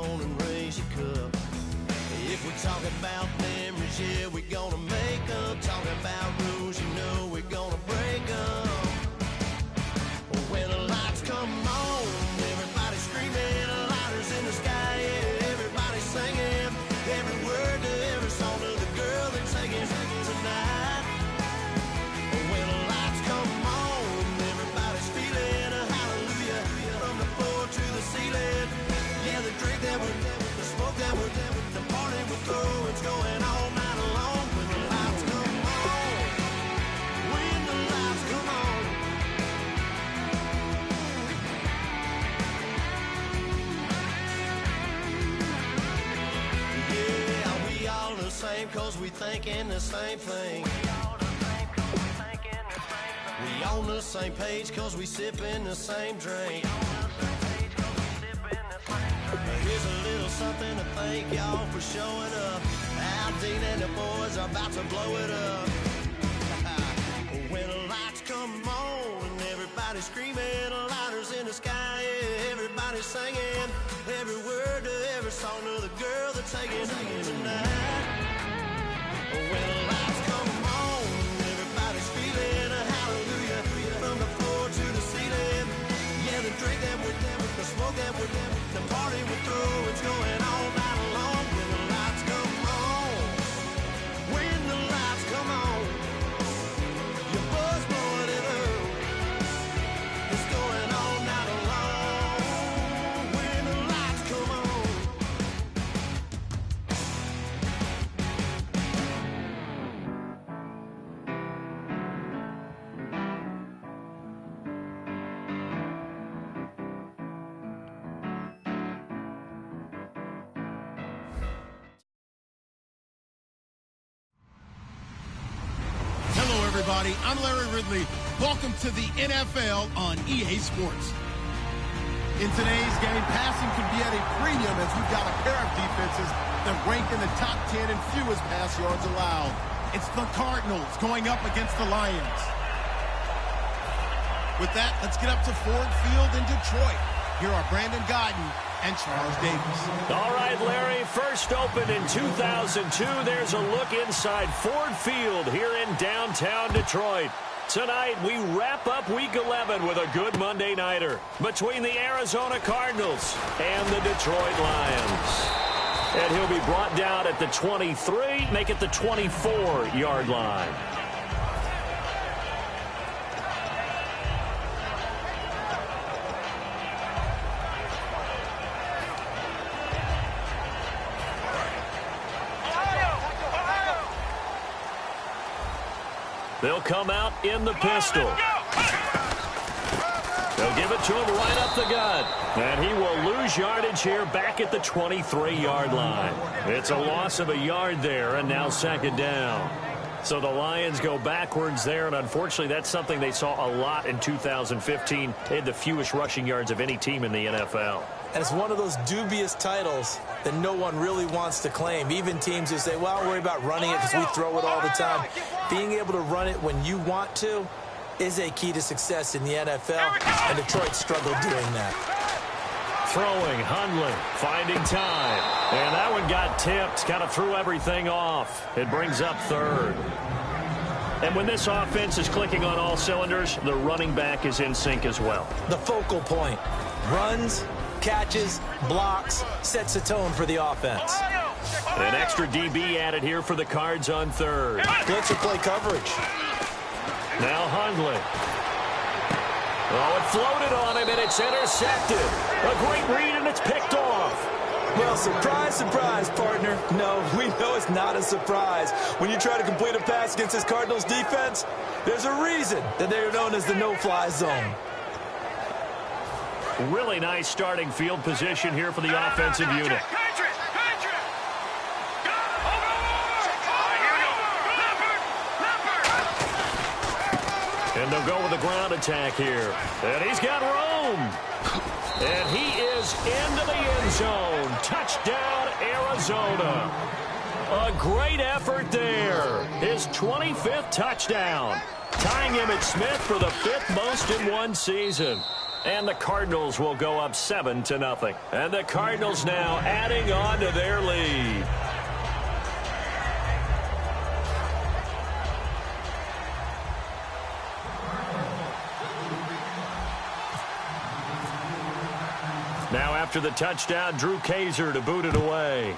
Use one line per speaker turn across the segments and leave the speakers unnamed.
on and raise your cup. If we talk about memories, yeah, we're gonna make up. Talking about rules, you know we're gonna break up. When the lights come on, everybody's screaming, lighters in the sky, yeah, everybody's singing. Every word to every song to the girl they're taking tonight. When the lights come on, everybody's feeling a hallelujah. From the floor to the ceiling, yeah, the drink that we're, the smoke that we're, the party we're through, it's going all night long. When the lights come on, when the lights come on. Yeah, we all the same cause we thinking the same thing. We on the same page cause we sipping the same drink. Here's a little something to thank y'all for showing up. Al Dean and the boys are about to blow it up. When the lights come on and everybody's screaming, lighters in the sky, yeah, everybody's singing. Every word to every song to the girl they're taking tonight. When the lights come on, everybody's feeling a hallelujah. From the floor to the ceiling, yeah, the drink that we're doing, the smoke that we're doing, the party we're through, it's going all night long. When the lights come on, when the lights come on, your buzz blowing it up, it's going all night long. When the lights come on.
Hello, everybody. I'm Larry Ridley. Welcome to the NFL on EA Sports. In today's game, passing can be at a premium as we've got a pair of defenses that rank in the top 10 in fewest pass yards allowed. It's the Cardinals going up against the Lions. With that, let's get up to Ford Field in Detroit. Here are Brandon Guyton and Charles Davis.
All right, Larry, first opened in 2002. There's a look inside Ford Field here in downtown Detroit. Tonight, we wrap up Week 11 with a good Monday nighter between the Arizona Cardinals and the Detroit Lions. And he'll be brought down at the 23, make it the 24-yard line. They'll come out in the pistol. They'll give it to him right up the gut. And he will lose yardage here back at the 23-yard line. It's a loss of a yard there, and now second down. So the Lions go backwards there, and unfortunately that's something they saw a lot in 2015. They had the fewest rushing yards of any team in the NFL.
And it's one of those dubious titles that no one really wants to claim. Even teams who say, well, I'll worry about running it because we throw it all the time. Being able to run it when you want to is a key to success in the NFL, and Detroit struggled doing that.
Throwing, Hundley, finding time. And that one got tipped, kind of threw everything off. It brings up third. And when this offense is clicking on all cylinders, the running back is in sync as well.
The focal point. Runs, catches, blocks, sets a tone for the offense.
An extra DB added here for the Cards on third.
Blitzer play coverage.
Now Hundley. Oh, it floated on him, and it's intercepted. A great read, and it's picked off.
Well, surprise, surprise, partner. No, we know it's not a surprise. When you try to complete a pass against this Cardinals defense, there's a reason that they're known as the no-fly zone.
Really nice starting field position here for the offensive unit. And they'll go with a ground attack here. And he's got room. And he is into the end zone. Touchdown, Arizona. A great effort there. His 25th touchdown. Tying Emmitt Smith for the 5th most in one season. And the Cardinals will go up 7-0. And the Cardinals now adding on to their lead. Now after the touchdown, Drew Kaiser to boot it away.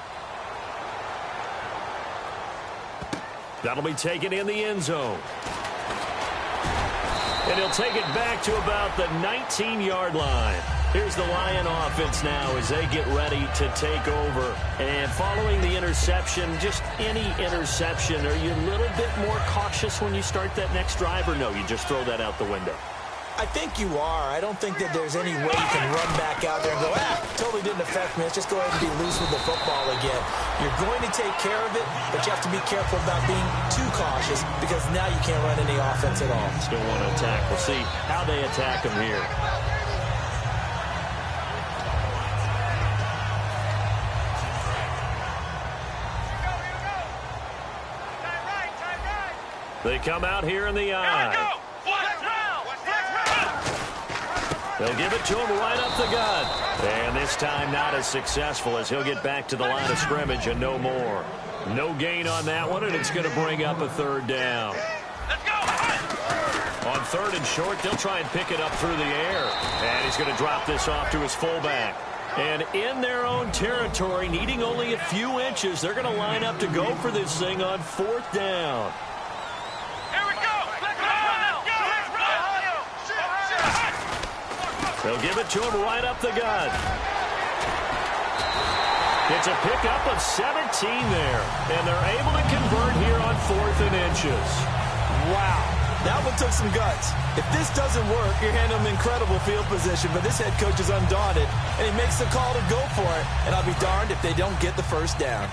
That'll be taken in the end zone. And he'll take it back to about the 19-yard line. Here's the Lion offense now as they get ready to take over. And following the interception, just any interception, are you a little bit more cautious when you start that next drive, or no, you just throw that out the window?
I think you are. I don't think that there's any way you can run back out there and go, totally didn't affect me. Let's just go ahead and be loose with the football again. You're going to take care of it, but you have to be careful about being too cautious because now you can't run any offense at all.
Still want to attack. We'll see how they attack them here. They come out here in the eye. They'll give it to him right up the gut. And this time not as successful as he'll get back to the line of scrimmage and no more. No gain on that one, and it's going to bring up a third down.
Let's go.
On third and short, they'll try and pick it up through the air. And he's going to drop this off to his fullback. And in their own territory, needing only a few inches, they're going to line up to go for this thing on fourth down. They'll give it to him right up the gut. It's a pickup of 17 there. And they're able to convert here on fourth and inches.
Wow. That one took some guts. If this doesn't work, you're handing them incredible field position. But this head coach is undaunted, and he makes the call to go for it. And I'll be darned if they don't get the first down.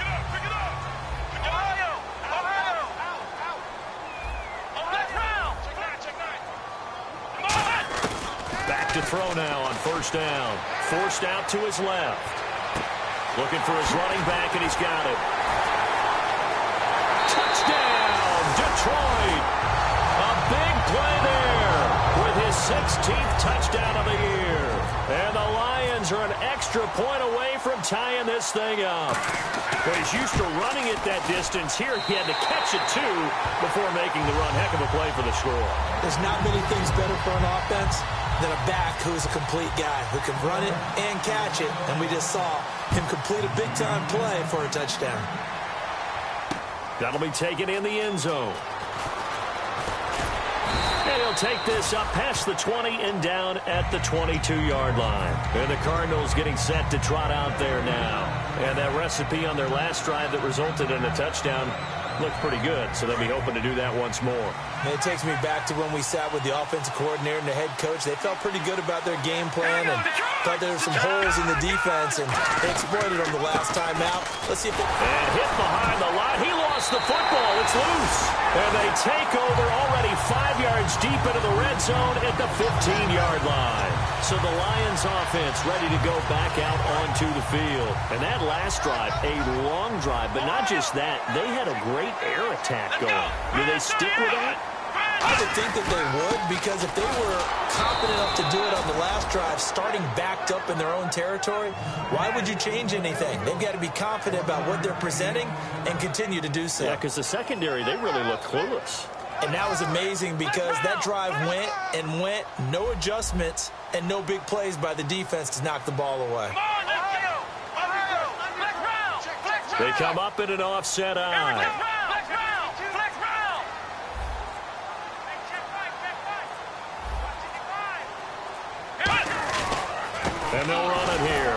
To throw now on first down. Forced out to his left. Looking for his running back, and he's got it. Touchdown, Detroit. A big play there with his 16th touchdown of the year. And the Lions are an extra point away from tying this thing up. But he's used to running it that distance. Here he had to catch it, too, before making the run. Heck of a play for the score.
There's not many things better for an offense than a back who's a complete guy who can run it and catch it. And we just saw him complete a big-time play for a touchdown.
That'll be taken in the end zone. And he'll take this up past the 20 and down at the 22-yard line. And the Cardinals getting set to trot out there now. And that recipe on their last drive that resulted in a touchdown looked pretty good, so they'll be hoping to do that once more.
And it takes me back to when we sat with the offensive coordinator and the head coach. They felt pretty good about their game plan and thought there were some holes in the defense, and they exploited them the last time out. Let's see if they...
And hit behind the line. He lost the football. It's loose. And they take over already 5 yards deep into the red zone at the 15-yard line. So the Lions offense ready to go back out onto the field. And that last drive, a long drive, but not just that. They had a great air attack going. Do they stick with that?
I would think that they would, because if they were confident enough to do it on the last drive, starting backed up in their own territory, why would you change anything? They've got to be confident about what they're presenting and continue to do so.
Yeah, because the secondary, they really look clueless.
And that was amazing because that drive went and went, no adjustments, and no big plays by the defense to knock the ball away.
They come up in an offset eye. And they'll run it here.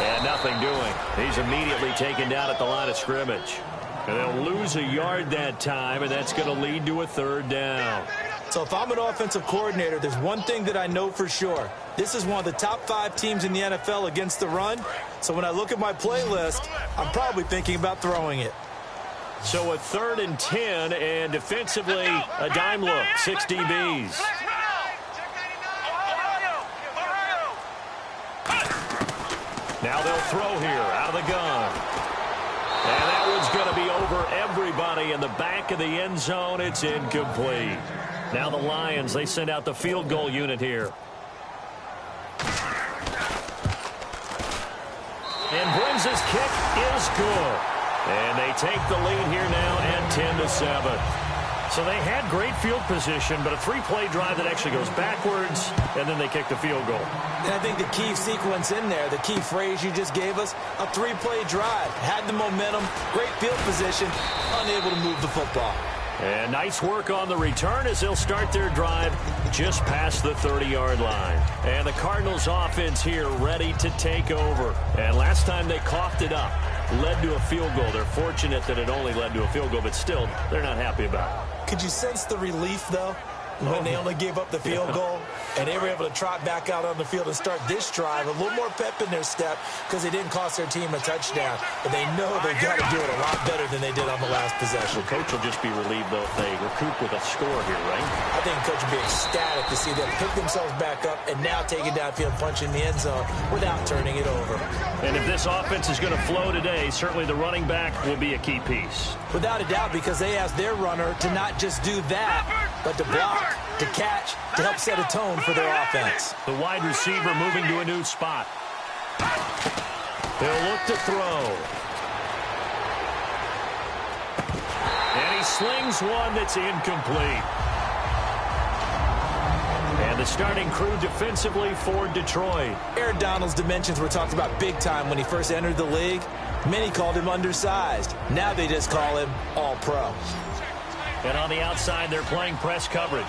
And nothing doing. He's immediately taken down at the line of scrimmage. And they'll lose a yard that time, and that's going to lead to a third down.
So if I'm an offensive coordinator, there's one thing that I know for sure. This is one of the top 5 teams in the NFL against the run. So when I look at my playlist, I'm probably thinking about throwing it.
So a 3rd and 10, and defensively, a dime look, 6 DBs. Now they'll throw here out of the gun. And that one's going to be over everybody in the back of the end zone. It's incomplete. Now the Lions, they send out the field goal unit here. his kick is good. And they take the lead here now at 10-7. So they had great field position, but a three-play drive that actually goes backwards, and then they kick the field goal.
And I think the key sequence in there, the key phrase you just gave us, a three-play drive. Had the momentum, great field position, unable to move the football.
And nice work on the return as they'll start their drive just past the 30-yard line. And the Cardinals offense here ready to take over. And last time they coughed it up, led to a field goal. They're fortunate that it only led to a field goal, but still, they're not happy about it.
Could you sense the relief, though, when they only gave up the field goal and they were able to trot back out on the field and start this drive? A little more pep in their step because they didn't cost their team a touchdown. But they know they've got to do it a lot better than they did on the last possession.
Well, Coach will just be relieved, though, if they recoup with a score here, right?
I think Coach will be ecstatic to see them pick themselves back up and now take it downfield, punch in the end zone without turning it over.
And if this offense is going to flow today, certainly the running back will be a key piece.
Without a doubt, because they asked their runner to not just do that, but to block, to catch, to help set a tone for their offense.
The wide receiver moving to a new spot. They'll look to throw. And he slings one that's incomplete. And the starting crew defensively for Detroit.
Aaron Donald's dimensions were talked about big time when he first entered the league. Many called him undersized. Now they just call him all-pro.
And on the outside, they're playing press coverage.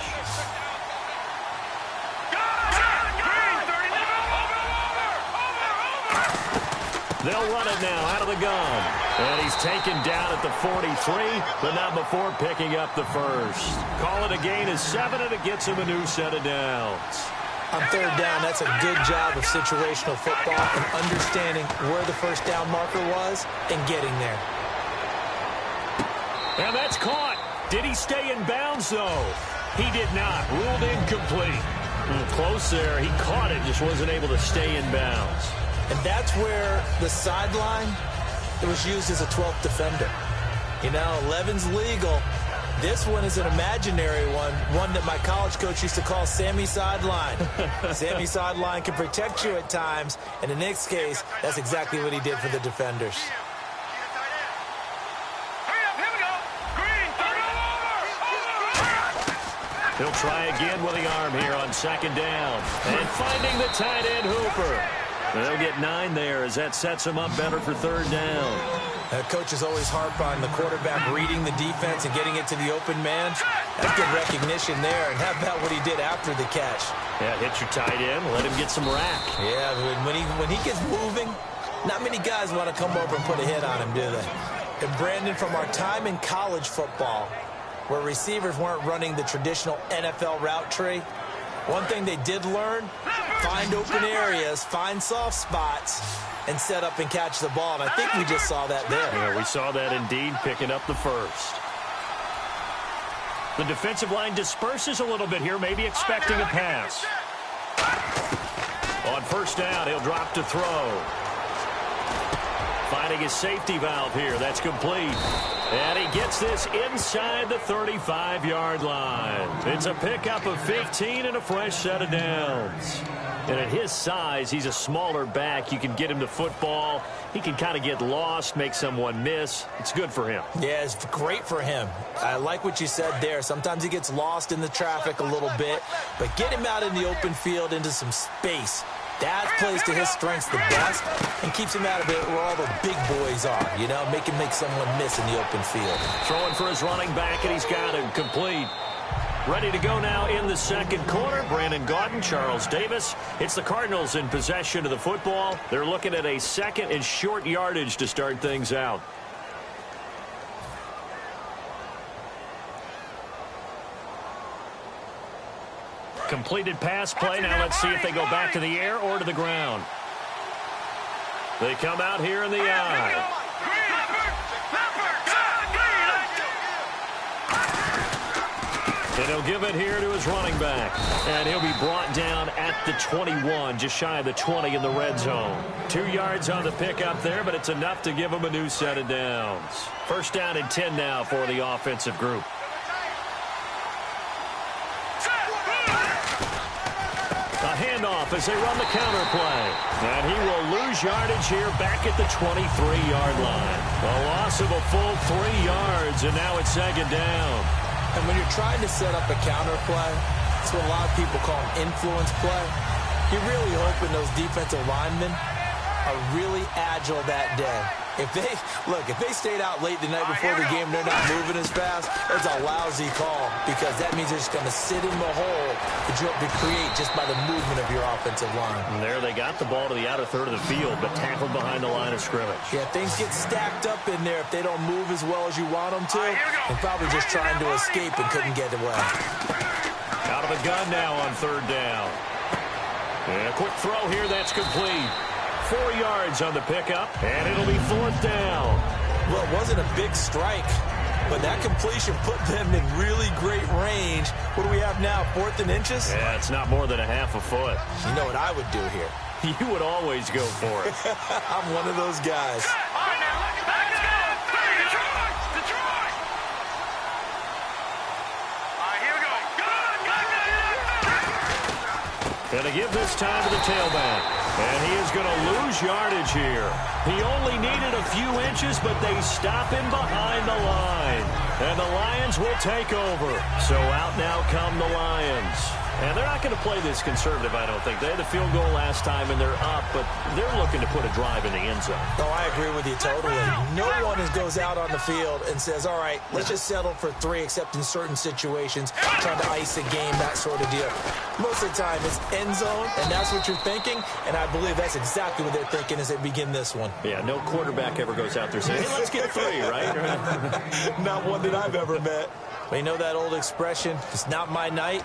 They'll run it now out of the gun. And he's taken down at the 43, but not before picking up the first. Call it a gain of 7, and it gets him a new set of downs.
On third down, that's a good job of situational football and understanding where the first down marker was and getting there.
And that's caught. Did he stay in bounds, though? He did not. Ruled incomplete. Close there. He caught it, just wasn't able to stay in bounds.
And that's where the sideline, it was used as a 12th defender. You know, 11's legal. This one is an imaginary one that my college coach used to call Sammy Sideline. Sammy Sideline can protect you at times, and in this case, that's exactly what he did for the defenders.
He'll try again with the arm here on second down. And finding the tight end Hooper. They'll get 9 there as that sets him up better for third down.
Coach is always harp on the quarterback reading the defense and getting it to the open man. That's good recognition there. And how about what he did after the catch?
Yeah, hit your tight end, let him get some rack.
Yeah, when he gets moving, not many guys want to come over and put a hit on him, do they? And Brandon, from our time in college football, where receivers weren't running the traditional NFL route tree, one thing they did learn, find open areas, find soft spots, and set up and catch the ball. And I think we just saw that there.
Yeah, we saw that indeed, picking up the first. The defensive line disperses a little bit here, maybe expecting a pass. On first down, he'll drop to throw. Finding his safety valve here. That's complete. And he gets this inside the 35-yard line. It's a pickup of 15 and a fresh set of downs. And at his size, he's a smaller back. You can get him to football. He can kind of get lost, make someone miss. It's good for him. Yeah, it's great for him. I like what you said there. Sometimes he gets lost in the traffic a little bit. But get him out in the open field into some space. That plays to his strengths the best and keeps him out of it where all the big boys are, you know, make someone miss in the open field. Throwing for his running back, and he's got him complete. Ready to go now in the second quarter. Brandon Gaudin, Charles Davis. It's the Cardinals in possession of the football. They're looking at a second and short yardage to start things out. Completed pass play. Now let's see if they go back to the air or to the ground. They come out here in the eye. And he'll give it here to his running back. And he'll be brought down at the 21, just shy of the 20 in the red zone. 2 yards on the pickup there, but it's enough to give him a new set of downs. First down and 10 now for the offensive group. A handoff off as they run the counter play. And he will lose yardage here back at the 23-yard line. A loss of a full 3 yards, and now it's second down.
And when you're trying to set up a counter play, that's what a lot of people call an influence play. You're really hoping those defensive linemen are really agile that day. If they stayed out late the night before the game, they're not moving as fast, it's a lousy call because that means they're just going to sit in the hole to create just by the movement of your offensive line.
And there they got the ball to the outer third of the field, but tackled behind the line of scrimmage.
Yeah, things get stacked up in there if they don't move as well as you want them to. They're probably just trying to escape and couldn't get away.
Out of the gun now on third down. And a quick throw here, that's complete. 4 yards on the pickup, and it'll be fourth down.
Well, it wasn't a big strike, but that completion put them in really great range. What do we have now, 4th and inches?
Yeah, it's not more than a half a foot.
You know what I would do here?
You would always go for it.
I'm one of those guys.
All right, now, back it up. Detroit! Detroit! All right, here we go.
Going to give this time to the tailback. And he is going to lose yardage here. He only needed a few inches, but they stop him behind the line. And the Lions will take over. So out now come the Lions. And they're not going to play this conservative, I don't think. They had the field goal last time, and they're up, but they're looking to put a drive in the end zone.
No, I agree with you totally. No one goes out on the field and says, all right, let's just settle for 3, except in certain situations, trying to ice a game, that sort of deal. Most of the time, it's end zone, and that's what you're thinking, and I believe that's exactly what they're thinking as they begin this one.
Yeah, no quarterback ever goes out there saying, hey, let's get 3, right?
Not one that I've ever met. But you know that old expression, it's not my night?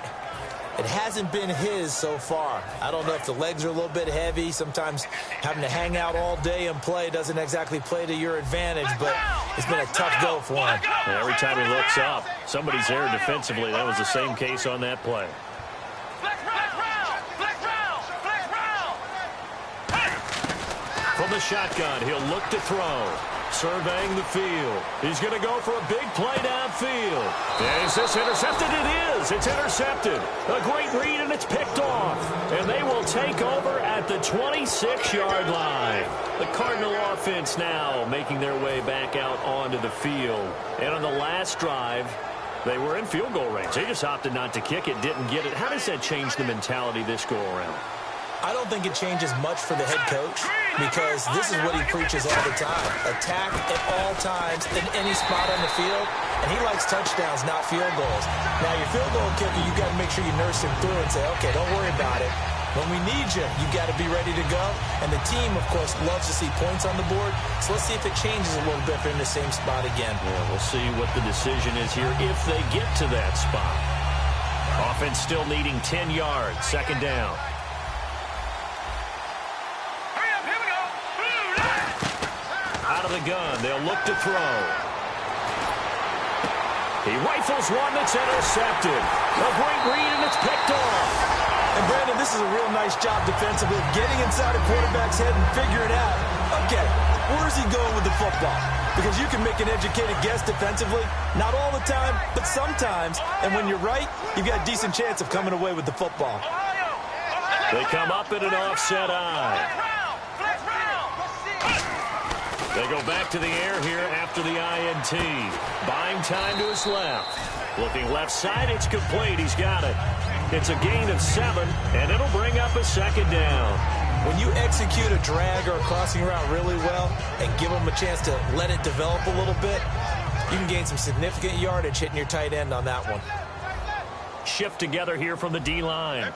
It hasn't been his so far. I don't know if the legs are a little bit heavy. Sometimes having to hang out all day and play doesn't exactly play to your advantage, but it's been a tough go for him.
And every time he looks up, somebody's there defensively. That was the same case on that play. From the shotgun, he'll look to throw. Surveying the field. He's going to go for a big play downfield. Is this intercepted? It is. It's intercepted. A great read, and it's picked off. And they will take over at the 26-yard line. The Cardinal offense now making their way back out onto the field. And on the last drive, they were in field goal range. They just opted not to kick it, didn't get it. How does that change the mentality this go around?
I don't think it changes much for the head coach because this is what he preaches all the time. Attack at all times in any spot on the field, and he likes touchdowns, not field goals. Now, your field goal kicker, you got to make sure you nurse him through and say, okay, don't worry about it. When we need you, you got to be ready to go. And the team, of course, loves to see points on the board. So let's see if it changes a little bit if they're in the same spot again.
Yeah, we'll see what the decision is here if they get to that spot. Offense still needing 10 yards, second down. Out of the gun, they'll look to throw. He rifles one that's intercepted. A great read, and it's picked off.
And, Brandon, this is a real nice job defensively of getting inside a quarterback's head and figuring out, okay, where's he going with the football? Because you can make an educated guess defensively. Not all the time, but sometimes. And when you're right, you've got a decent chance of coming away with the football.
They come up in an offset eye. They go back to the air here after the INT. Buying time to his left. Looking left side, it's complete. He's got it. It's a gain of 7, and it'll bring up a second down.
When you execute a drag or a crossing route really well and give them a chance to let it develop a little bit, you can gain some significant yardage hitting your tight end on that one.
Shift together here from the D-line.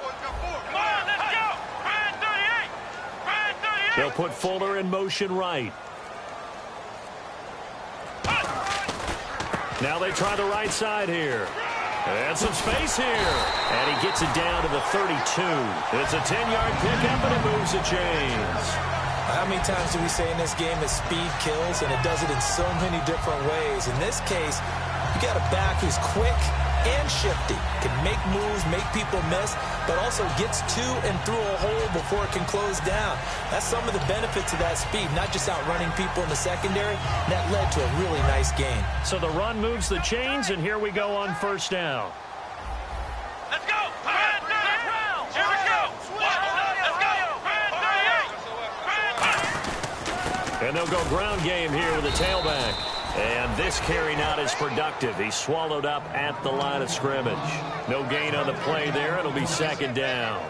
They'll put Fuller in motion right. Now they try the right side here. And some space here. And he gets it down to the 32. It's a 10-yard pickup, and it moves the chains.
How many times do we say in this game that speed kills, and it does it in so many different ways? In this case, you got a back who's quick and shifty, can make moves, make people miss, but also gets to and through a hole before it can close down. That's some of the benefits of that speed, not just outrunning people in the secondary. That led to a really nice game.
So the run moves the chains, and here we go on first down.
Let's go! Here we go!
And they'll go ground game here with the tailback. And this carry not as productive. He's swallowed up at the line of scrimmage. No gain on the play there. It'll be second down.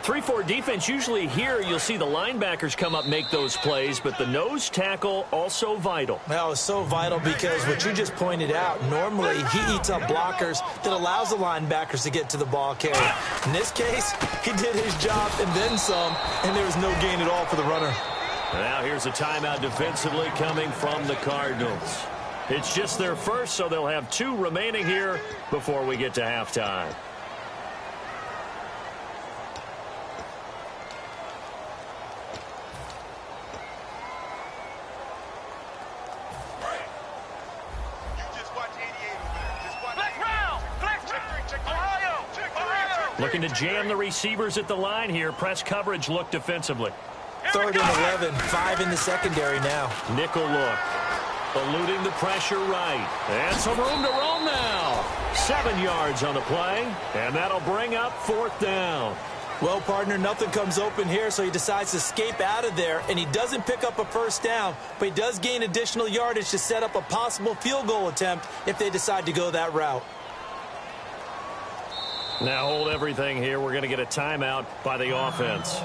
3-4 defense, usually here you'll see the linebackers come up, make those plays, but the nose tackle also vital.
Well, it's so vital because what you just pointed out, normally he eats up blockers that allows the linebackers to get to the ball carrier. In this case, he did his job and then some, and there was no gain at all for the runner.
Now here's a timeout defensively coming from the Cardinals. It's just their first, so they'll have 2 remaining here before we get to halftime. Looking to jam the receivers at the line here. Press coverage look defensively.
3rd and 11, 5 in the secondary now.
Nickel look. Eluding the pressure right. And some room to roam now. 7 yards on the play. And that'll bring up 4th down.
Well, partner, nothing comes open here, so he decides to escape out of there, and he doesn't pick up a first down, but he does gain additional yardage to set up a possible field goal attempt if they decide to go that route.
Now hold everything here. We're going to get a timeout by the offense.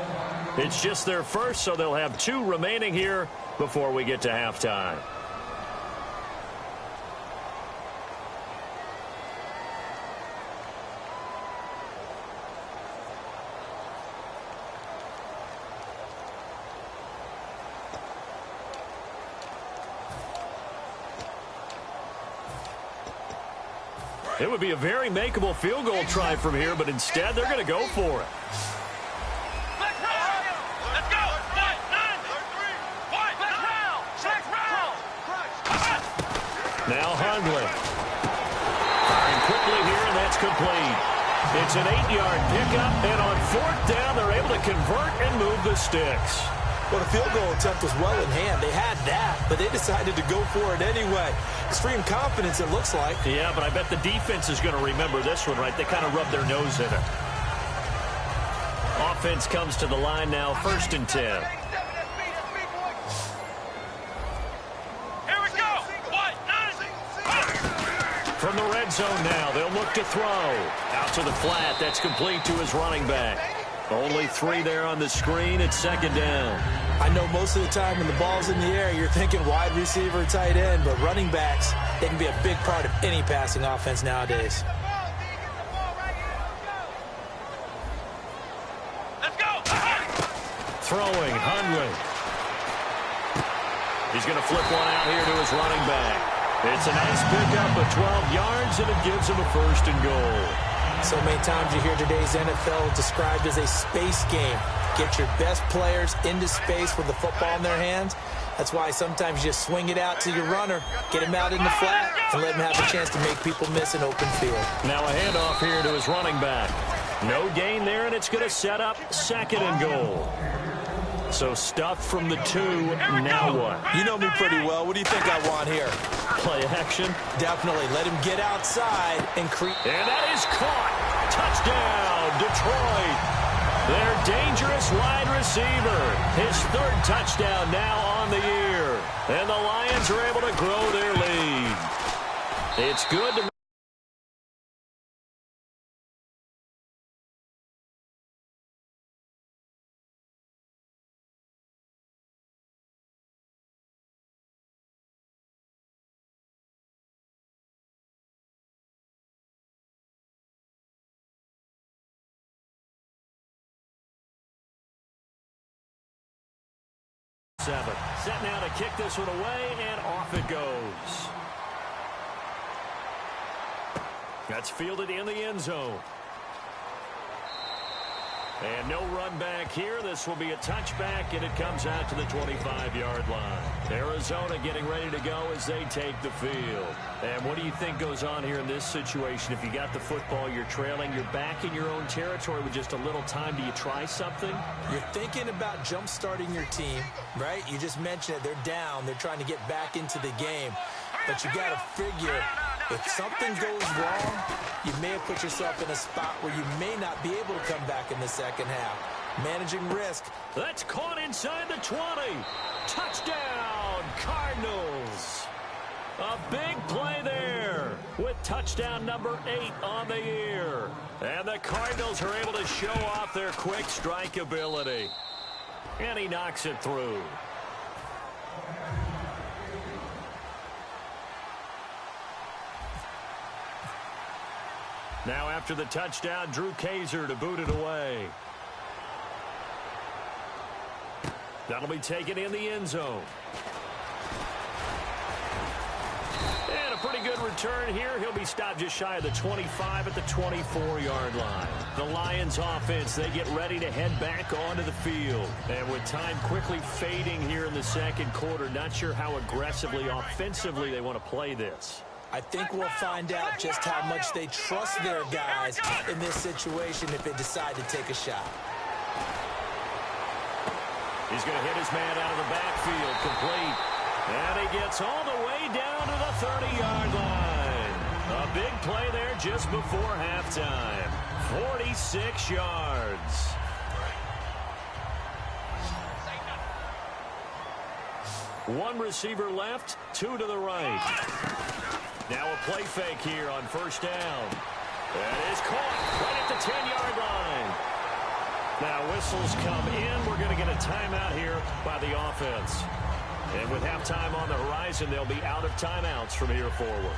It's just their first, so they'll have 2 remaining here before we get to halftime. It would be a very makeable field goal try from here, but instead they're going to go for it.
Let's go!
Now Hundley. Firing quickly here, and that's complete. It's an 8-yard pickup, and on 4th down, they're able to convert and move the sticks.
Well, the field goal attempt was well in hand. They had that, but they decided to go for it anyway. Extreme confidence, it looks like.
Yeah, but I bet the defense is going to remember this one, right? They kind of rub their nose in it. Offense comes to the line now, 1st and 10.
Here we go!
From the red zone now, they'll look to throw. Out to the flat, that's complete to his running back. Only 3 there on the screen at 2nd down.
I know most of the time when the ball's in the air, you're thinking wide receiver, tight end, but running backs, they can be a big part of any passing offense nowadays.
Let's go!
Throwing, Hundley. He's going to flip one out here to his running back. It's a nice pickup of 12 yards, and it gives him a 1st and goal.
So many times you hear today's NFL described as a space game. Get your best players into space with the football in their hands. That's why sometimes you just swing it out to your runner, get him out in the flat, and let him have a chance to make people miss an open field.
Now a handoff here to his running back. No gain there, and it's going to set up 2nd and goal. So stuffed from the 2, now what?
You know me pretty well. What do you think I want here?
Play action?
Definitely. Let him get outside and create.
And that is caught. Touchdown, Detroit. Their dangerous wide receiver. His 3rd touchdown now on the year. And the Lions are able to grow their lead. It's good to Set now to kick this one away, and off it goes. That's fielded in the end zone. And no run back here. This will be a touchback, and it comes out to the 25-yard line. Arizona getting ready to go as they take the field. And what do you think goes on here in this situation? If you got the football, you're trailing, you're back in your own territory with just a little time. Do you try something?
You're thinking about jump-starting your team, right? You just mentioned it. They're down. They're trying to get back into the game. But you got to figure, if something goes wrong, you may have put yourself in a spot where you may not be able to come back in the second half. Managing risk.
That's caught inside the 20. Touchdown, Cardinals. A big play there with touchdown number 8 on the year. And the Cardinals are able to show off their quick strike ability. And he knocks it through. Now after the touchdown, Drew Kaiser to boot it away. That'll be taken in the end zone. And a pretty good return here. He'll be stopped just shy of the 25 at the 24-yard line. The Lions offense, they get ready to head back onto the field. And with time quickly fading here in the second quarter, not sure how aggressively, offensively they want to play this.
I think we'll find out just how much they trust their guys in this situation if they decide to take a shot.
He's going to hit his man out of the backfield, complete. And he gets all the way down to the 30-yard line. A big play there just before halftime. 46 yards. One receiver left, 2 to the right. Now a play fake here on first down. That is caught right at the 10-yard line. Now whistles come in. We're going to get a timeout here by the offense. And with halftime on the horizon, they'll be out of timeouts from here forward.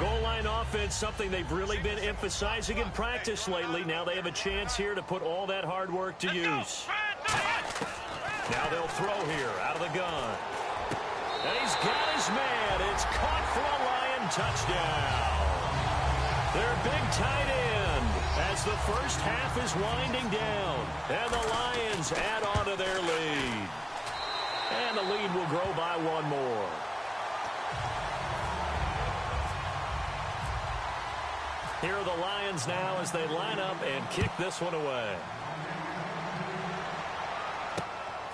Goal line offense, something they've really been emphasizing in practice lately. Now they have a chance here to put all that hard work to use. Now they'll throw here out of the gun. And he's got his man. It's caught for a Lion touchdown. Their big tight end as the first half is winding down. And the Lions add on to their lead. And the lead will grow by 1 more. Here are the Lions now as they line up and kick this one away.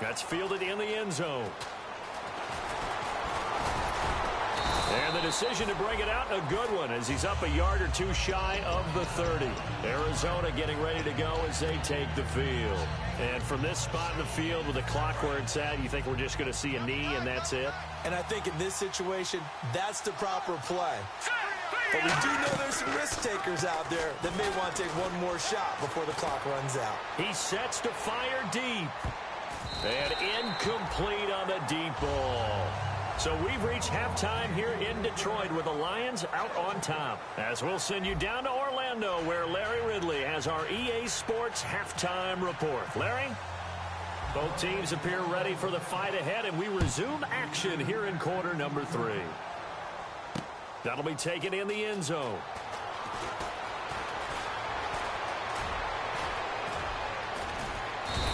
That's fielded in the end zone. And the decision to bring it out, a good one, as he's up a yard or 2 shy of the 30. Arizona getting ready to go as they take the field. And from this spot in the field with the clock where it's at, you think we're just going to see a knee and that's it?
And I think in this situation, that's the proper play. But we do know there's some risk takers out there that may want to take one more shot before the clock runs out.
He sets to fire deep. And incomplete on the deep ball. So we've reached halftime here in Detroit with the Lions out on top. As we'll send you down to Orlando where Larry Ridley has our EA Sports halftime report. Larry? Both teams appear ready for the fight ahead, and we resume action here in quarter number 3. That'll be taken in the end zone.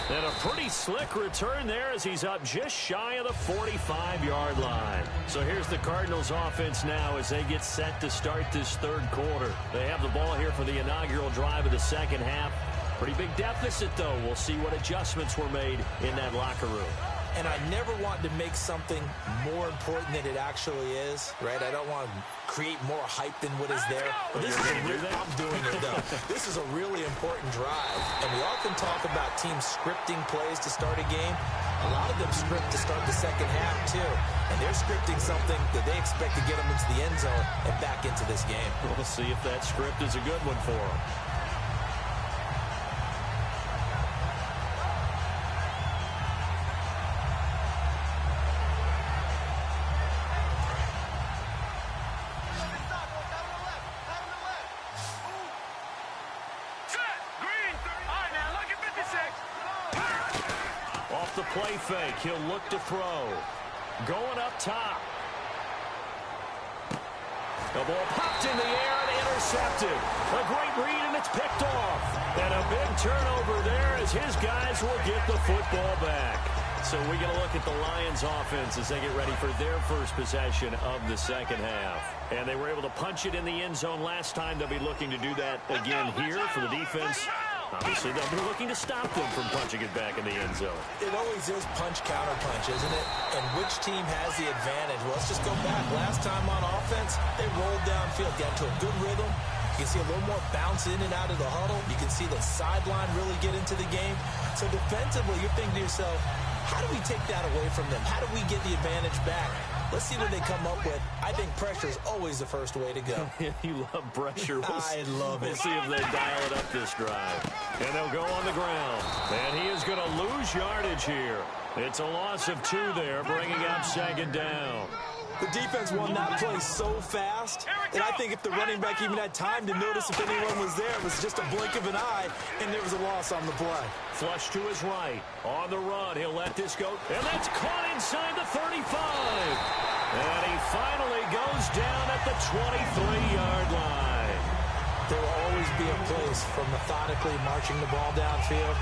And a pretty slick return there as he's up just shy of the 45-yard line. So here's the Cardinals offense now as they get set to start this third quarter. They have the ball here for the inaugural drive of the second half. Pretty big deficit, though. We'll see what adjustments were made in that locker room.
And I never want to make something more important than it actually is, right? I don't want to create more hype than what is there. But this is I'm doing it, though. This is a really important drive. And we often talk about teams scripting plays to start a game. A lot of them script to start the second half, too. And they're scripting something that they expect to get them into the end zone and back into this game.
We'll see if that script is a good one for them. The play fake. He'll look to throw. Going up top. The ball popped in the air and intercepted. A great read, and it's picked off. And a big turnover there as his guys will get the football back. So we get a look at the Lions offense as they get ready for their first possession of the second half. And they were able to punch it in the end zone last time. They'll be looking to do that again here for the defense. Obviously, they'll be looking to stop them from punching it back in the end zone.
It always is punch-counter-punch, isn't it? And which team has the advantage? Well, let's just go back. Last time on offense, they rolled downfield, got into a good rhythm, You can see a little more bounce in and out of the huddle. You can see the sideline really get into the game. So defensively, you're thinking to yourself, how do we take that away from them? How do we get the advantage back? Let's see what they come up with. I think pressure is always the first way to go.
You love pressure.
I love it.
We'll see if they dial it up this drive. And they'll go on the ground. And he is going to lose yardage here. It's a loss of 2 there, bringing up second down.
The defense won that play so fast that I think if the running back even had time to notice if anyone was there, it was just a blink of an eye, and there was a loss on the play.
Flush to his right. On the run, he'll let this go. And that's caught inside the 35. And he finally goes down at the 23-yard line.
There will always be a place for methodically marching the ball downfield.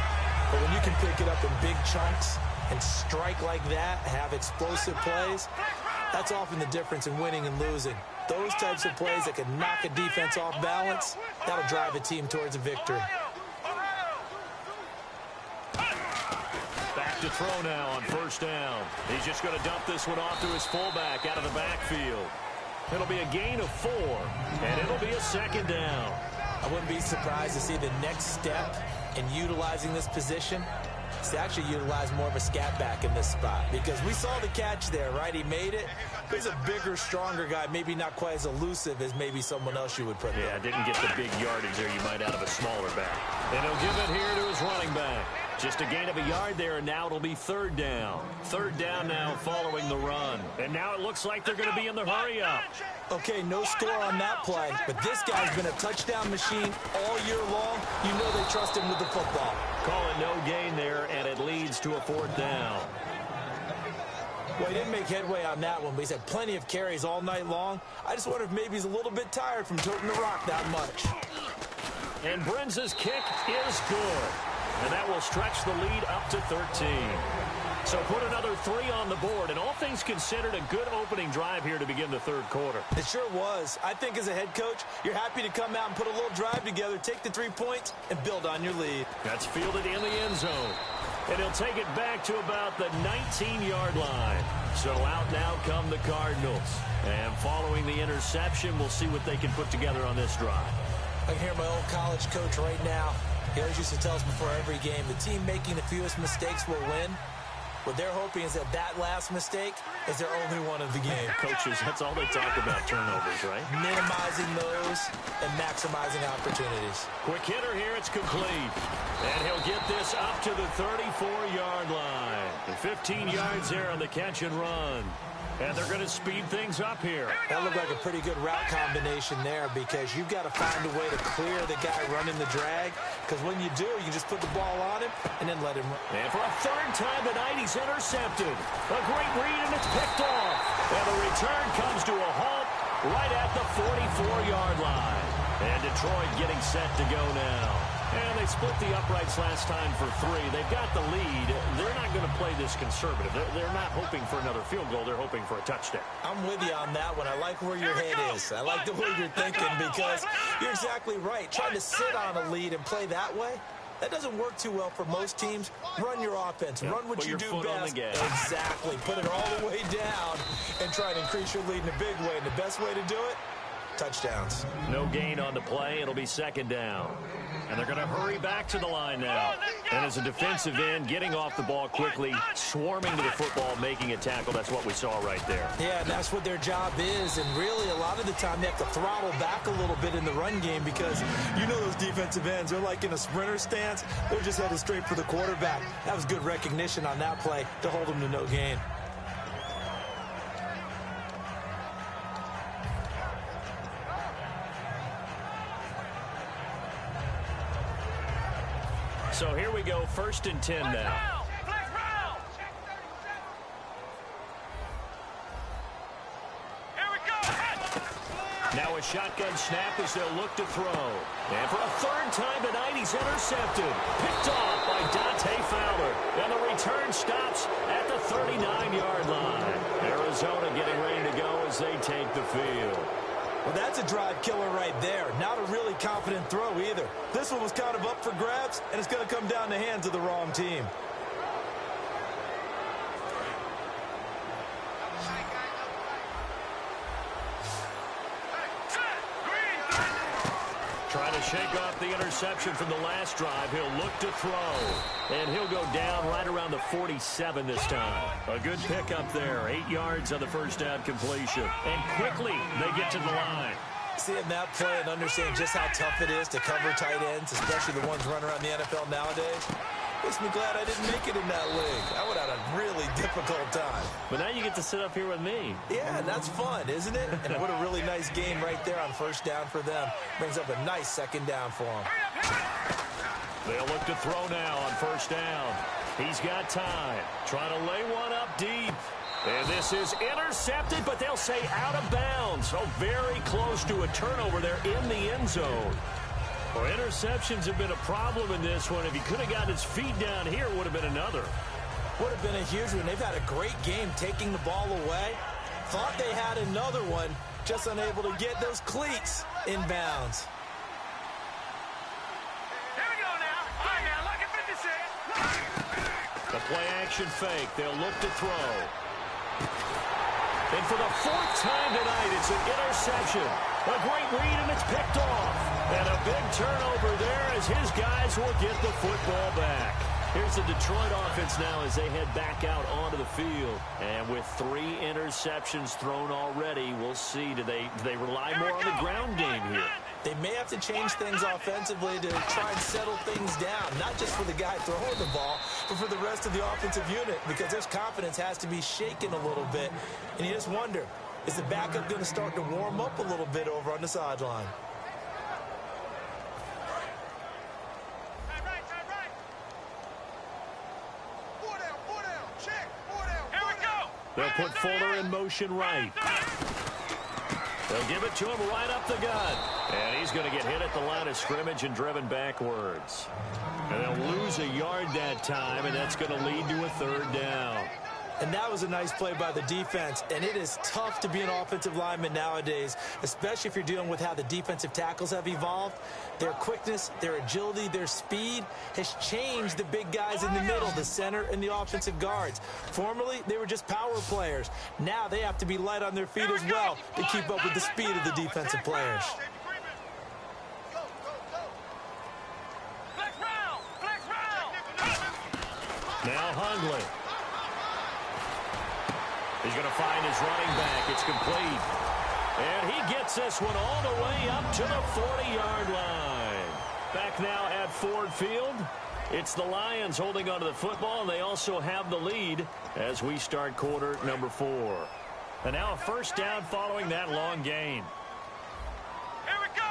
But when you can pick it up in big chunks and strike like that, have explosive plays, that's often the difference in winning and losing. Those types of plays that can knock a defense off balance, that'll drive a team towards a victory.
Back to throw now on first down. He's just going to dump this one off to his fullback out of the backfield. It'll be a gain of 4, and it'll be a second down.
I wouldn't be surprised to see the next step in utilizing this position is to actually utilize more of a scat back in this spot, because we saw the catch there, right? He made it. He's a bigger, stronger guy, maybe not quite as elusive as maybe someone else you would put there.
Yeah, didn't get the big yardage there you might out of a smaller back. And he'll give it here to his running back. Just a gain of a yard there, and now it'll be third down. Third down now following the run. And now it looks like they're going to be in the hurry-up.
Okay, no score on that play, but this guy's been a touchdown machine all year long. You know they trust him with the football.
Call it no gain there, and it leads to a fourth down.
Well, he didn't make headway on that one, but he's had plenty of carries all night long. I just wonder if maybe he's a little bit tired from toting the rock that much.
And Brenza's kick is good. And that will stretch the lead up to 13. So put another 3 on the board, and all things considered, a good opening drive here to begin the third quarter.
It sure was. I think as a head coach, you're happy to come out and put a little drive together, take the 3 points, and build on your lead.
That's fielded in the end zone. And he'll take it back to about the 19-yard line. So out now come the Cardinals. And following the interception, we'll see what they can put together on this drive.
I can hear my old college coach right now. He always used to tell us before every game, the team making the fewest mistakes will win. What they're hoping is that that last mistake is their only one of the game.
Coaches, that's all they talk about, turnovers, right?
Minimizing those and maximizing opportunities.
Quick hitter here, it's complete. And he'll get this up to the 34-yard line. And 15 yards there on the catch and run. And they're going to speed things up here.
That looked like a pretty good route combination there, because you've got to find a way to clear the guy running the drag. Because when you do, you can just put the ball on him and then let him run.
And for a third time tonight, he's intercepted. A great read, and it's picked off. And the return comes to a halt right at the 44-yard line. And Detroit getting set to go now. And they split the uprights last time for 3. They've got the lead. They're not going to play this conservative. They're not hoping for another field goal. They're hoping for a touchdown.
I'm with you on that one. I like where your head is. I like the way you're thinking, because you're exactly right. Trying to sit on a lead and play that way, that doesn't work too well for most teams. Run your offense. Run what you do best. Exactly. Put it all the way down and try to increase your lead in a big way. And the best way to do it, touchdowns.
No gain on the play. It'll be second down. And they're going to hurry back to the line now. And as a defensive end, getting off the ball quickly, swarming to the football, making a tackle. That's what we saw right there.
Yeah, and that's what their job is. And really, a lot of the time, they have to throttle back a little bit in the run game, because you know those defensive ends, they're like in a sprinter stance. They're just headed straight for the quarterback. That was good recognition on that play to hold them to no gain.
So here we go, 1st and 10 now. Now a shotgun snap as they'll look to throw. And for a third time tonight, he's intercepted. Picked off by Dante Fowler. And the return stops at the 39-yard line. Arizona getting ready to go as they take the field.
Well, that's a drive killer right there. Not a really confident throw either. This one was kind of up for grabs, and it's going to come down the hands of the wrong team.
to shake off the interception from the last drive. He'll look to throw. And he'll go down right around the 47 this time. A good pickup there. 8 yards on the first down completion. And quickly they get to the line.
Seeing that play and understanding just how tough it is to cover tight ends, especially the ones running around the NFL nowadays, makes me glad I didn't make it in that league. I would have had a really difficult time.
But now you get to sit up here with me.
Yeah, that's fun, isn't it? And what a really nice game right there on first down for them. Brings up a nice second down for them.
They'll look to throw now on first down. He's got time. Trying to lay one up deep. And this is intercepted, but they'll say out of bounds. So very close to a turnover there in the end zone. Well, interceptions have been a problem in this one. If he could have gotten his feet down here, it would have been another.
Would have been a huge one. They've had a great game taking the ball away. Thought they had another one, just unable to get those cleats in bounds.
Here we go now. All right, now, look at 56.
The play action fake. They'll look to throw. And for the 4th time tonight, it's an interception. A great read, and it's picked off. And a big turnover there as his guys will get the football back. Here's the Detroit offense now as they head back out onto the field. And with 3 interceptions thrown already, we'll see. Do they rely more on the ground game here?
They may have to change things offensively to try and settle things down, not just for the guy throwing the ball, but for the rest of the offensive unit, because their confidence has to be shaken a little bit. And you just wonder, is the backup going to start to warm up a little bit over on the sideline?
They'll put Fuller in motion right. They'll give it to him right up the gut. And he's going to get hit at the line of scrimmage and driven backwards. And they'll lose a yard that time, and that's going to lead to a 3rd down.
And that was a nice play by the defense. And it is tough to be an offensive lineman nowadays, especially if you're dealing with how the defensive tackles have evolved. Their quickness, their agility, their speed has changed the big guys in the middle, the center, and the offensive guards. Formerly, they were just power players. Now they have to be light on their feet as well to keep up with the speed of the defensive players.
Now Hundley. He's going to find his running back. It's complete. And he gets this one all the way up to the 40-yard line. Back now at Ford Field. It's the Lions holding onto the football, and they also have the lead as we start quarter number 4. And now a first down following that long gain.
Here we go.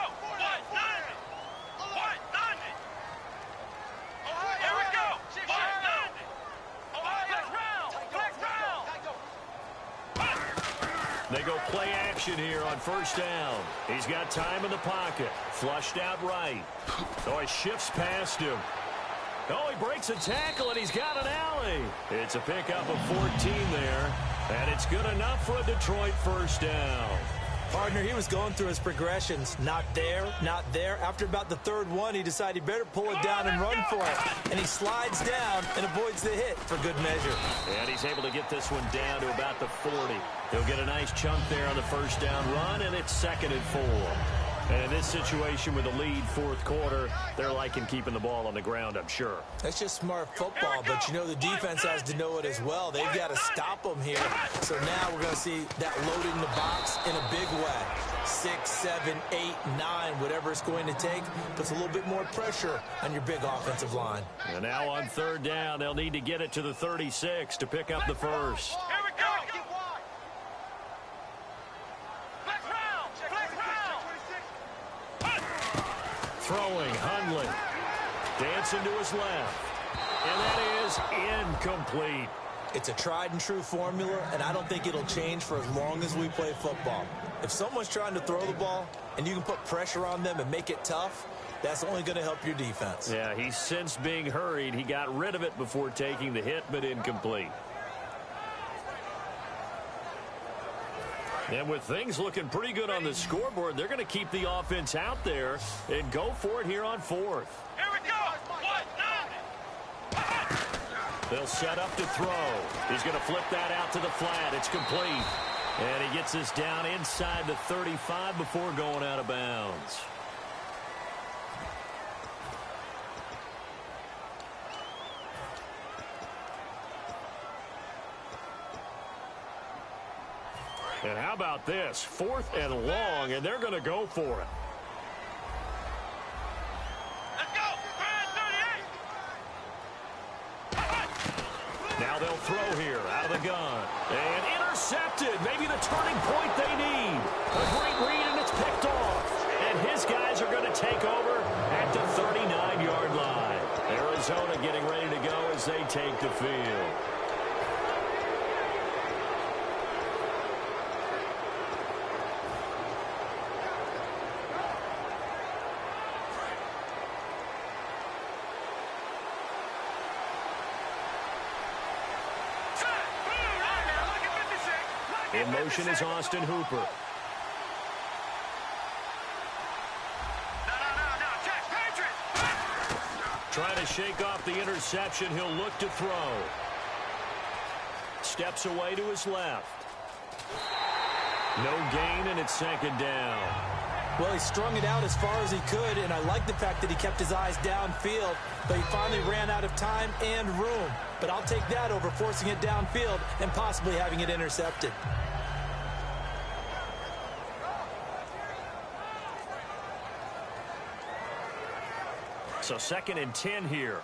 Here we go.
They go play action here on first down. He's got time in the pocket. Flushed out right. Oh, he shifts past him. Oh, he breaks a tackle, and he's got an alley. It's a pickup of 14 there, and it's good enough for a Detroit first down.
Partner, he was going through his progressions. Not there, not there. After about the 3rd one, he decided he better pull it down and run for it. And he slides down and avoids the hit for good measure.
And he's able to get this one down to about the 40. He'll get a nice chunk there on the first down run, and it's 2nd and 4. And in this situation with the lead 4th quarter, they're liking keeping the ball on the ground, I'm sure.
That's just smart football, but you know the defense has to know it as well. They've got to stop them here. So now we're going to see that loaded in the box in a big way. 6, 7, 8, 9, whatever it's going to take, puts a little bit more pressure on your big offensive line.
And now on 3rd down, they'll need to get it to the 36 to pick up the first.
Here we go.
Throwing, Hundley. Dancing to his left. And that is incomplete.
It's a tried and true formula, and I don't think it'll change for as long as we play football. If someone's trying to throw the ball and you can put pressure on them and make it tough, that's only going to help your defense.
Yeah, he's since being hurried. He got rid of it before taking the hit, but incomplete. And with things looking pretty good on the scoreboard, they're going to keep the offense out there and go for it here on 4th.
Here we go.
They'll set up to throw. He's going to flip that out to the flat. It's complete. And he gets this down inside the 35 before going out of bounds. And how about this? 4th and long, and they're going to go for it.
Let's go. 38.
Now they'll throw here out of the gun. And intercepted. Maybe the turning point they need. A great read, and it's picked off. And his guys are going to take over at the 39-yard line. Arizona getting ready to go as they take the field. In motion is Austin Hooper.
No. Check. Patriot.
Trying to shake off the interception. He'll look to throw. Steps away to his left. No gain, and it's 2nd down.
Well, he strung it out as far as he could, and I like the fact that he kept his eyes downfield, but he finally ran out of time and room. But I'll take that over forcing it downfield and possibly having it intercepted.
So 2nd and 10 here.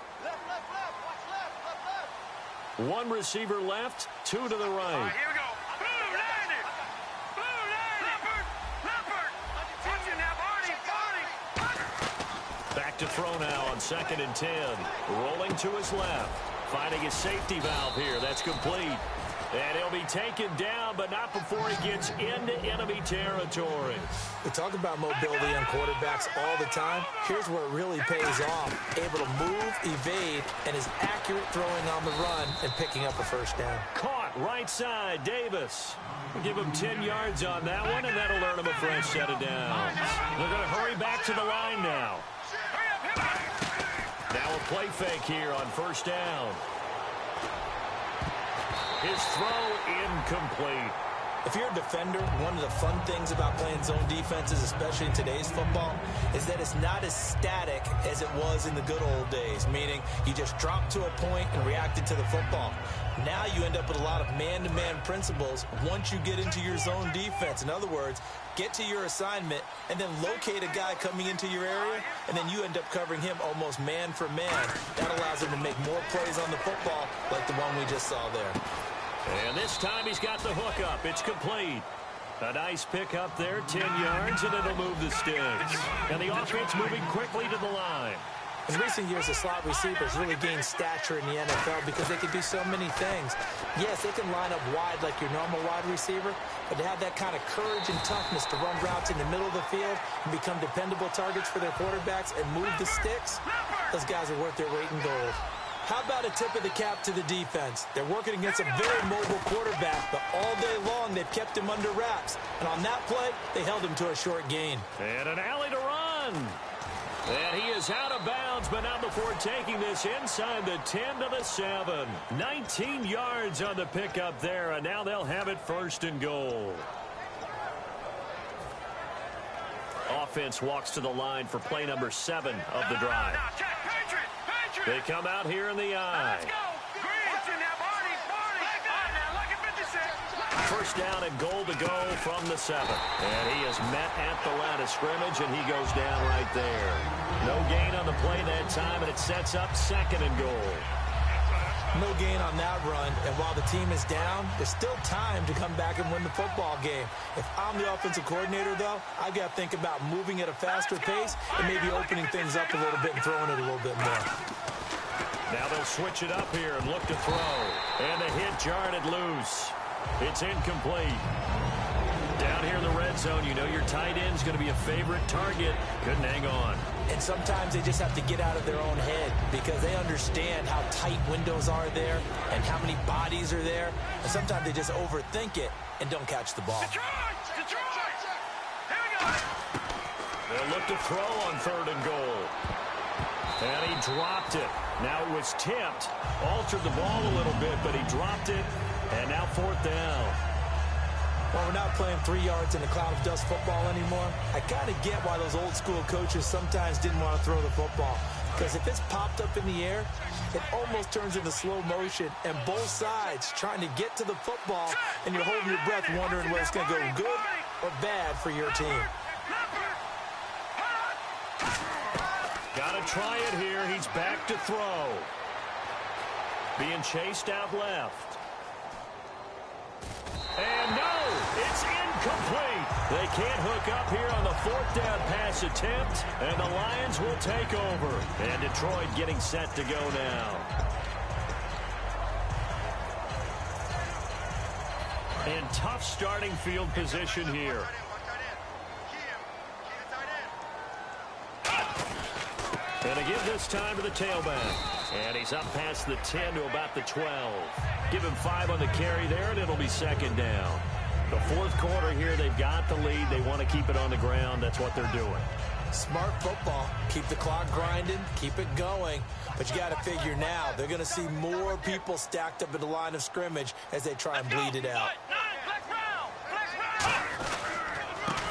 One receiver left, 2 to the right.
Here we go. Boom, landed. Leopard. Watching now, Barney.
Back to throw now on 2nd and 10. Rolling to his left. Finding his safety valve here. That's complete. And he'll be taken down, but not before he gets into enemy territory.
We talk about mobility on quarterbacks all the time. Here's where it really pays off. Able to move, evade, and is accurate throwing on the run and picking up a 1st down.
Caught right side, Davis. We'll give him 10 yards on that one, and that'll earn him a fresh set of downs. They're going to hurry back to the line now. Now a play fake here on 1st down. His throw incomplete.
If you're a defender, one of the fun things about playing zone defenses, especially in today's football, is that it's not as static as it was in the good old days, meaning you just dropped to a point and reacted to the football. Now you end up with a lot of man-to-man principles once you get into your zone defense. In other words, get to your assignment and then locate a guy coming into your area, and then you end up covering him almost man for man. That allows him to make more plays on the football like the one we just saw there.
And this time he's got the hook up. It's complete. A nice pick up there, 10 yards, and it'll move the sticks. And the offense moving quickly to the line.
In recent years, the slot receivers really gained stature in the NFL because they can do so many things. Yes, they can line up wide like your normal wide receiver, but to have that kind of courage and toughness to run routes in the middle of the field and become dependable targets for their quarterbacks and move the sticks, those guys are worth their weight in gold. How about a tip of the cap to the defense? They're working against a very mobile quarterback, but all day long they've kept him under wraps. And on that play, they held him to a short gain.
And an alley to run. And he is out of bounds, but not before taking this inside the 10 to the 7. 19 yards on the pickup there, and now they'll have it 1st and goal. Offense walks to the line for play number 7 of the drive. They come out here in the eye.
Let's go. Watching now, Barney. Now look at 56.
1st down and goal to go from the 7. And he is met at the line of scrimmage, and he goes down right there. No gain on the play that time, and it sets up 2nd and goal.
No gain on that run, and while the team is down, there's still time to come back and win the football game. If I'm the offensive coordinator, though, I've got to think about moving at a faster pace and maybe opening things up a little bit and throwing it a little bit more.
Now they'll switch it up here and look to throw. And the hit jarred it loose. It's incomplete. Down here in the red zone, you know your tight end's going to be a favorite target. Couldn't hang on.
And sometimes they just have to get out of their own head because they understand how tight windows are there and how many bodies are there. And sometimes they just overthink it and don't catch the ball.
Detroit! Here we go.
They'll look to throw on 3rd and goal. And he dropped it. Now it was tipped. Altered the ball a little bit, but he dropped it. And now 4th down.
Well, we're not playing 3 yards in a cloud of dust football anymore. I kind of get why those old school coaches sometimes didn't want to throw the football. Because if it's popped up in the air, it almost turns into slow motion, and both sides trying to get to the football, and you're holding your breath wondering whether it's going to go good or bad for your team.
Got to try it here. He's back to throw. Being chased out left. And no, it's incomplete. They can't hook up here on the fourth down pass attempt, and the Lions will take over. And Detroit getting set to go now. And tough starting field position here. And a give this time to the tailback. And he's up past the 10 to about the 12. Give him 5 on the carry there, and it'll be second down. The fourth quarter here, they've got the lead. They want to keep it on the ground. That's what they're doing.
Smart football. Keep the clock grinding. Keep it going. But you got to figure now, they're going to see more people stacked up at the line of scrimmage as they try and bleed it out.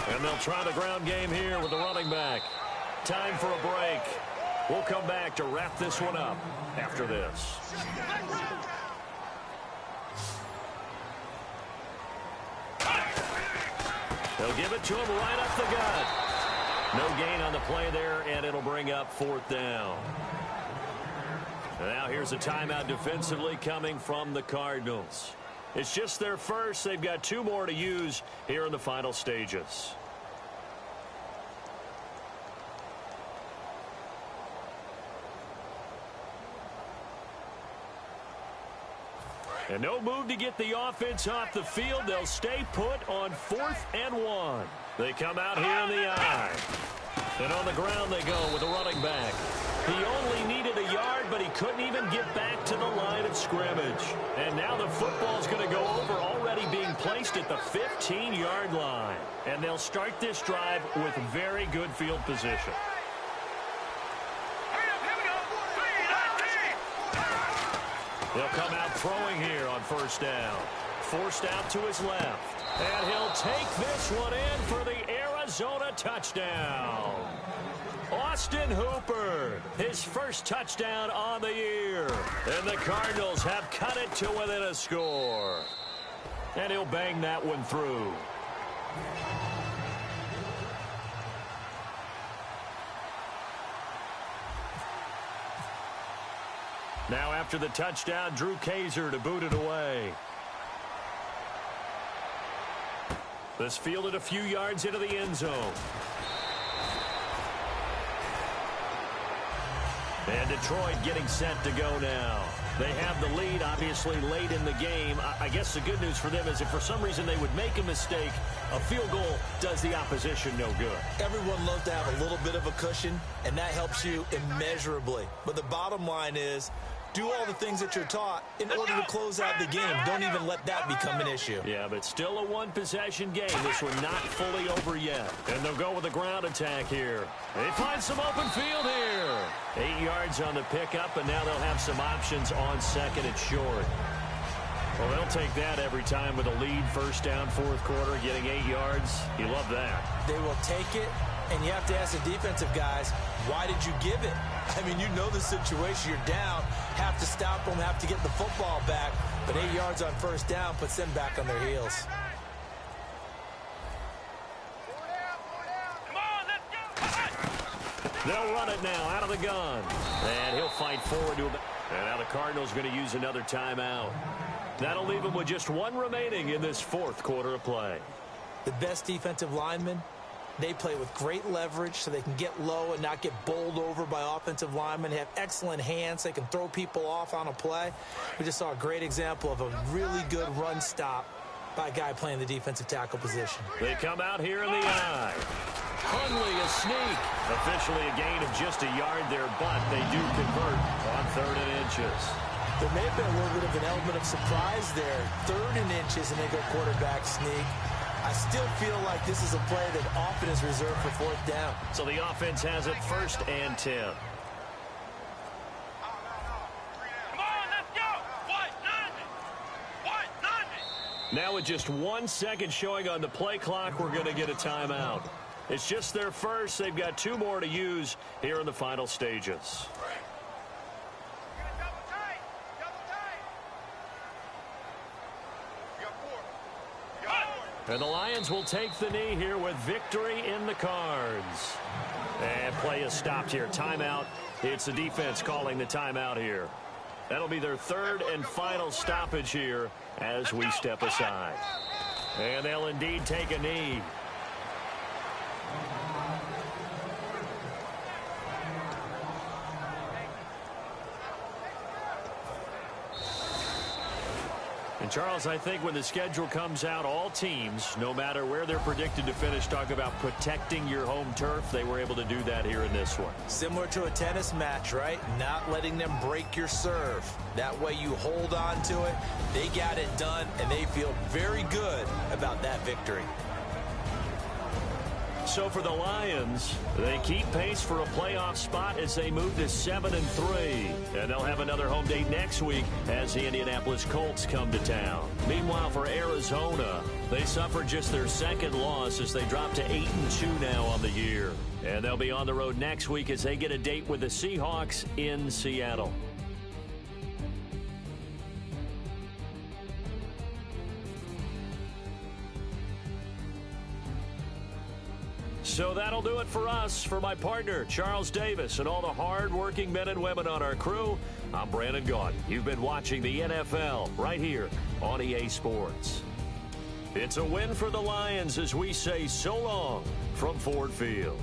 And they'll try the ground game here with the running back. Time for a break. We'll come back to wrap this one up after this. They'll give it to him right up the gut. No gain on the play there, and it'll bring up fourth down. Now here's a timeout defensively coming from the Cardinals. It's just their first. They've got 2 more to use here in the final stages. And no move to get the offense off the field. They'll stay put on 4th and 1. They come out here in the eye. And on the ground they go with the running back. He only needed a yard, but he couldn't even get back to the line of scrimmage. And now the football's going to go over, already being placed at the 15-yard line. And they'll start this drive with very good field position. He'll come out throwing here on first down. Forced out to his left. And he'll take this one in for the Arizona touchdown. Austin Hooper, his first touchdown on the year. And the Cardinals have cut it to within a score. And he'll bang that one through. Now after the touchdown, Drew Kaiser to boot it away. This fielded a few yards into the end zone. And Detroit getting set to go now. They have the lead, obviously, late in the game. I guess the good news for them is if for some reason they would make a mistake, a field goal does the opposition no good.
Everyone loves to have a little bit of a cushion, and that helps you immeasurably. But the bottom line is, do all the things that you're taught in order to close out the game. Don't even let that become an issue.
Yeah, but still a one-possession game. This one not fully over yet. And they'll go with a ground attack here. They find some open field here. 8 yards on the pickup, and now they'll have some options on second and short. Well, they'll take that every time with a lead, first down, fourth quarter, getting 8 yards. You love that.
They will take it, and you have to ask the defensive guys, why did you give it? I mean, you know the situation. You're down, have to stop them, have to get the football back. But 8 yards on first down puts them back on their heels.
They'll run it now out of the gun. And he'll fight forward to him. And now the Cardinals going to use another timeout. That'll leave them with just 1 remaining in this fourth quarter of play.
The best defensive linemen, they play with great leverage so they can get low and not get bowled over by offensive linemen. They have excellent hands. They can throw people off on a play. We just saw a great example of a really good run stop by a guy playing the defensive tackle position.
They come out here in the eye. Hundley a sneak. Officially a gain of just a yard there, but they do convert on 3rd and inches.
There may have been a little bit of an element of surprise there. 3rd and inches, and they go quarterback sneak. I still feel like this is a play that often is reserved for 4th down.
So the offense has it 1st and 10.
Come on, let's go! What?
Now with just 1 second showing on the play clock, we're going to get a timeout. It's just their first. They've got 2 more to use here in the final stages. And the Lions will take the knee here with victory in the cards. And play is stopped here. Timeout. It's the defense calling the timeout here. That'll be their 3rd and final stoppage here as we step aside. And they'll indeed take a knee. And, Charles, I think when the schedule comes out, all teams, no matter where they're predicted to finish, talk about protecting your home turf. They were able to do that here in this one.
Similar to a tennis match, right? Not letting them break your serve. That way you hold on to it. They got it done, and they feel very good about that victory.
So for the Lions, they keep pace for a playoff spot as they move to 7-3. And they'll have another home date next week as the Indianapolis Colts come to town. Meanwhile, for Arizona, they suffered just their 2nd loss as they drop to 8-2 now on the year. And they'll be on the road next week as they get a date with the Seahawks in Seattle. So that'll do it for us. For my partner, Charles Davis, and all the hard-working men and women on our crew, I'm Brandon Gaudin. You've been watching the NFL right here on EA Sports. It's a win for the Lions as we say so long from Ford Field.